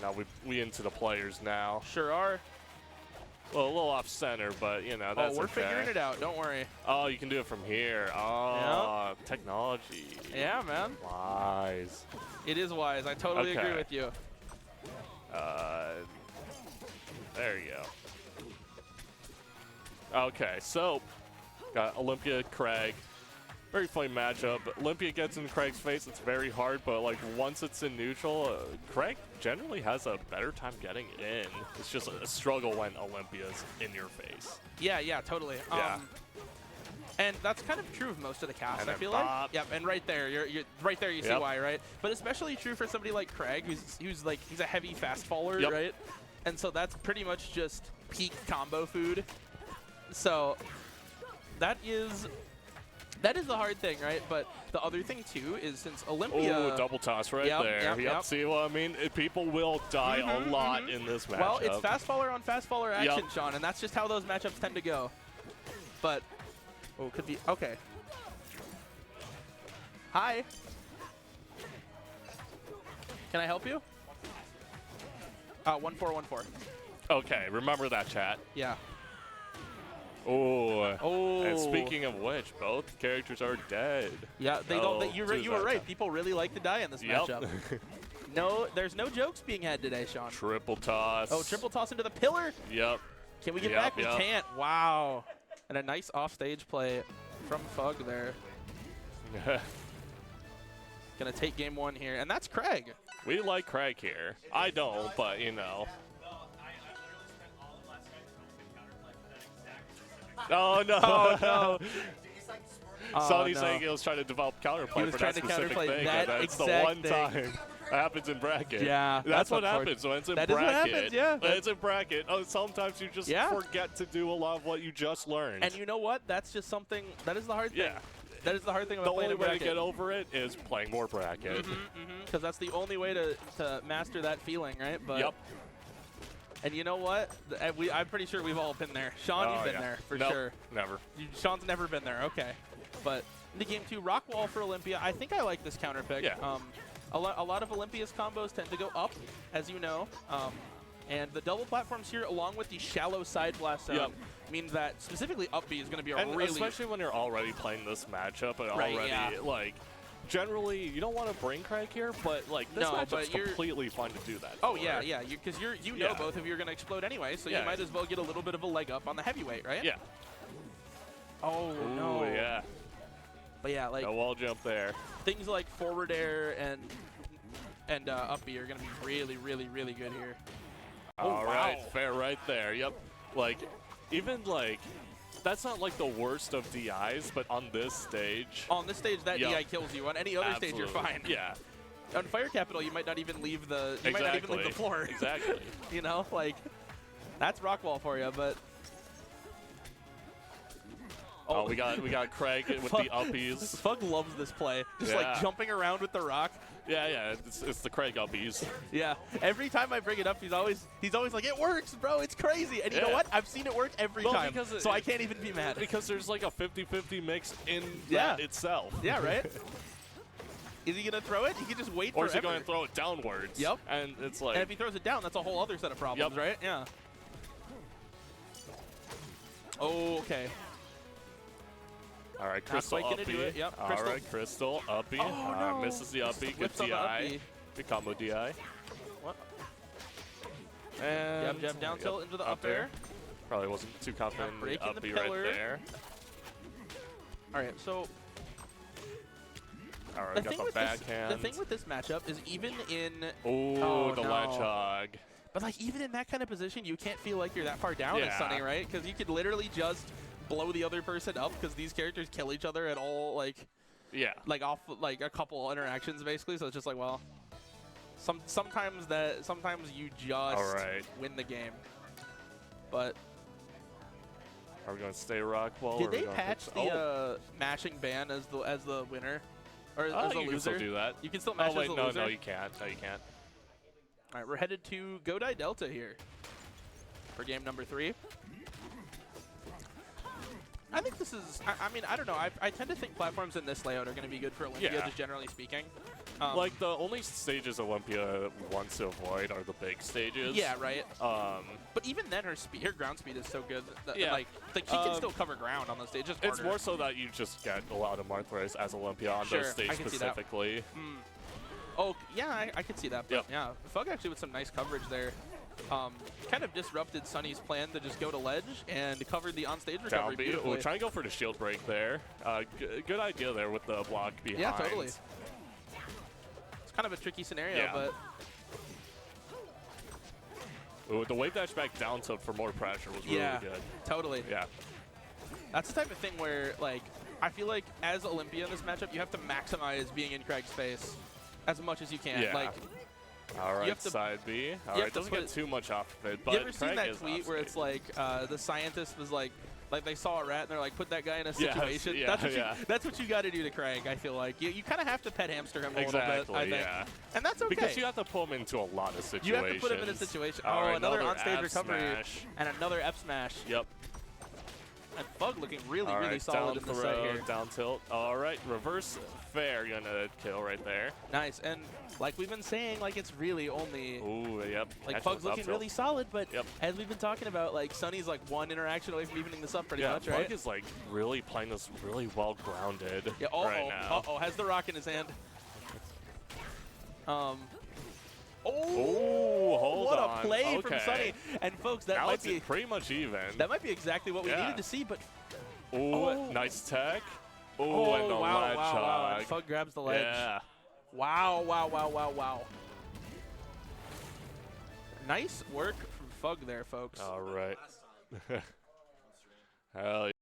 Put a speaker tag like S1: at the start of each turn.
S1: Now we into the players now.
S2: Sure are.
S1: Well, a little off center, but you know that's
S2: we're
S1: okay.
S2: figuring it out. Don't worry.
S1: Oh, you can do it from here. Oh, technology.
S2: Yeah, man.
S1: Wise.
S2: It is wise. I totally agree with you.
S1: There you go. Okay, so got OIympia, Kragg. Very funny matchup. OIympia gets in Kragg's face. It's very hard, but like once it's in neutral, Kragg generally has a better time getting it in. It's just a struggle when OIympia's in your face.
S2: Yeah, totally.
S1: Yeah.
S2: And that's kind of true of most of the cast, I feel
S1: bop.
S2: like. Yep, and right there, you're right there. You see why, right? But especially true for somebody like Kragg, who's like he's a heavy fast faller, right? And so that's pretty much just peak combo food. So that is the hard thing, right? But the other thing too is since OIympia,
S1: double toss right there. Yep. See what I mean? People will die a lot in this matchup.
S2: Well, it's fast faller on fast faller action, Sean, and that's just how those matchups tend to go. But could be okay. Hi. Can I help you? 1414.
S1: Okay, remember that, chat.
S2: Yeah.
S1: Oh. And speaking of which, both characters are dead.
S2: Yeah, they don't. You were right. People really like to die in this matchup. No, there's no jokes being had today, Sean.
S1: Triple toss.
S2: Oh, triple toss into the pillar.
S1: Yep.
S2: Can we get back? We can't. Wow. And a nice offstage play from Phug there. Gonna take game one here, and that's Kragg.
S1: We like Kragg here. I don't, but you know. Oh no!
S2: Oh no!
S1: Sonny's saying he was trying to develop counterplay for that specific thing. That's the one time that happens in bracket.
S2: Yeah,
S1: that's what happens when it's in bracket.
S2: That is what happens, yeah.
S1: When it's in bracket. Oh, sometimes you just forget to do a lot of what you just learned.
S2: And you know what? That's just something. That is the hard thing.
S1: Yeah.
S2: That is the hard thing about playing in bracket.
S1: The only way to get over it is playing more bracket.
S2: Because that's the only way to master that feeling, right? But and you know what? I'm pretty sure we've all been there. Sean, you've been there for sure.
S1: Never.
S2: Sean's never been there. Okay. But into game two, rock wall for OIympia. I think I like this counter pick.
S1: Yeah.
S2: A lot of Olympia's combos tend to go up, as you know. And the double platforms here, along with the shallow side blast zone, means that specifically up B is going to be really...
S1: especially when you're already playing this matchup and already, like... Generally, you don't want to bring Kragg here, but like this matchup's completely fine to do that.
S2: Oh yeah, because you know both of you are going to explode anyway, so you might as well get a little bit of a leg up on the heavyweight, right?
S1: Yeah.
S2: Oh no.
S1: Yeah.
S2: But yeah, like
S1: no wall jump there.
S2: Things like forward air and up B are going to be really, really, really good here.
S1: All right, fair right there. Yep. Like even like. That's not like the worst of DIs, but on this stage...
S2: On this stage, that DI kills you. On any other stage, you're fine.
S1: Yeah.
S2: On Fire Capital, you might not even leave the might not even leave the floor.
S1: Exactly.
S2: You know, like that's rock wall for you, but
S1: oh, we got Kragg with the uppies.
S2: Phug loves this play. Just like jumping around with the rock.
S1: Yeah, it's the Kragg uppies.
S2: Yeah, every time I bring it up, he's always like, it works, bro, it's crazy. And you know what? I've seen it work every time, so I can't even be mad.
S1: Because there's like a 50-50 mix in that itself.
S2: Yeah, right? Is he going to throw it? He can just wait forever.
S1: Or is he going to throw it downwards?
S2: Yep.
S1: And it's like...
S2: And if he throws it down, that's a whole other set of problems, right? Yeah. Oh, okay.
S1: All right, Crystal uppy.
S2: Yep,
S1: all right, Crystal uppy.
S2: Oh, no.
S1: Misses the uppy. Good DI. Good combo DI.
S2: What?
S1: And
S2: jab down tilt into the up air.
S1: Probably wasn't too confident in the uppy right there.
S2: All right, so...
S1: All right, got the backhand.
S2: The thing with this matchup is even in...
S1: Oh, the ledge hog.
S2: But like even in that kind of position, you can't feel like you're that far down as Sonny, right? Because you could literally just blow the other person up because these characters kill each other at all, like off like a couple interactions basically. So it's just like, well, sometimes you just win the game. But
S1: are we going to stay rock wall?
S2: Did they patch the mashing ban as the winner or as the loser?
S1: You can still do that.
S2: You can still mash as the loser.
S1: No, you can't. No, you can't.
S2: All right, we're headed to Godai Delta here for game number 3. I think this is, I mean, I don't know. I tend to think platforms in this layout are going to be good for OIympia, just generally speaking.
S1: Like, the only stages OIympia wants to avoid are the big stages.
S2: Yeah, right. But even then, her ground speed is so good. That,
S1: Yeah.
S2: Like she can still cover ground on those stages.
S1: It's more so that you just get a lot of Marthras as OIympia on those stages specifically.
S2: Oh, yeah, I could see that. But
S1: Yep.
S2: yeah, Phug actually with some nice coverage there. Kind of disrupted Sunny's plan to just go to ledge and cover the on-stage recovery beautifully.
S1: Try and go for the shield break there. Good idea there with the block behind.
S2: Yeah, totally. It's kind of a tricky scenario, but...
S1: Ooh, the wave dash back down tilt for more pressure was really good.
S2: Totally.
S1: Yeah.
S2: That's the type of thing where, like, I feel like as OIympia in this matchup, you have to maximize being in Kragg's face as much as you can.
S1: Yeah.
S2: Like,
S1: all right, side B. All right, doesn't get too much off of it, but
S2: you ever seen that tweet where
S1: offstage.
S2: it's like the scientist was like they saw a rat and they're like, put that guy in a situation?
S1: Yes,
S2: that's what you got to do to Kragg, I feel like. You kind of have to pet hamster him a little bit, I think.
S1: Yeah.
S2: And that's okay.
S1: Because you have to pull him into a lot of situations.
S2: You have to put him in a situation.
S1: All right,
S2: another on-stage
S1: F
S2: recovery.
S1: Smash.
S2: And another F smash.
S1: Yep.
S2: And Phug looking really solid in the set here.
S1: Down tilt. All right, reverse fair gonna kill right there.
S2: Nice. And like we've been saying, like it's really only...
S1: Ooh, yep.
S2: Like Phug's looking really solid, but as we've been talking about, like Sunny's like one interaction away from evening this up pretty much, right?
S1: Phug is like really playing this really well grounded
S2: right
S1: now.
S2: Has the rock in his hand.
S1: Hold
S2: what
S1: on.
S2: a play from Sunny. And folks, that
S1: now
S2: might be
S1: pretty much even.
S2: That might be exactly what we needed to see, but
S1: nice tech. And the ledge
S2: wow. And Phug grabs the ledge.
S1: Yeah.
S2: Wow. Nice work from Phug there, folks.
S1: All right. Hell yeah.